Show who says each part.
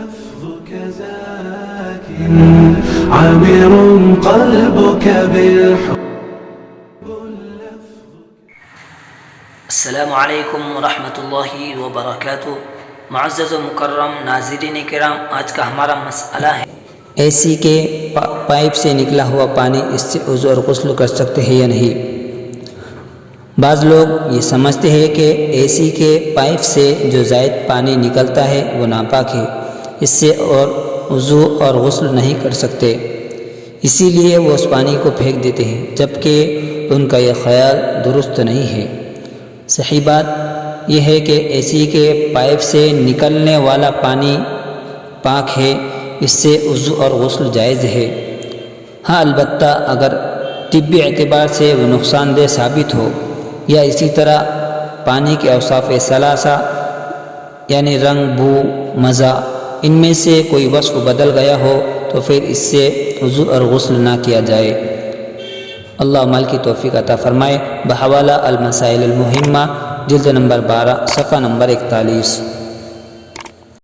Speaker 1: لفظك زاك عامر قلبك بالحب.
Speaker 2: السلام علیکم ورحمۃ اللہ وبرکاتہ. معزز و مکرم ناظرین کرام، آج کا ہمارا مسئلہ ہے اے سی کے پائپ سے نکلا ہوا پانی اس سے وضو اور غسل کر سکتے ہیں یا نہیں. بعض لوگ یہ سمجھتے ہیں کہ اے سی کے پائپ سے جو زائد پانی نکلتا ہے وہ ناپاک ہے، اس سے اور وضو اور غسل نہیں کر سکتے، اسی لیے وہ اس پانی کو پھینک دیتے ہیں، جبکہ ان کا یہ خیال درست نہیں ہے. صحیح بات یہ ہے کہ اے سی کے پائپ سے نکلنے والا پانی پاک ہے، اس سے وضو اور غسل جائز ہے. ہاں، البتہ اگر طبی اعتبار سے وہ نقصان دہ ثابت ہو، یا اسی طرح پانی کے اوصاف ثلاثہ یعنی رنگ، بو، مزہ، ان میں سے کوئی وصف بدل گیا ہو تو پھر اس سے وضو اور غسل نہ کیا جائے. اللہ عمل کی توفیق عطا فرمائے. بحوالہ المسائل المہمہ، جلد نمبر 12، صفحہ نمبر 41.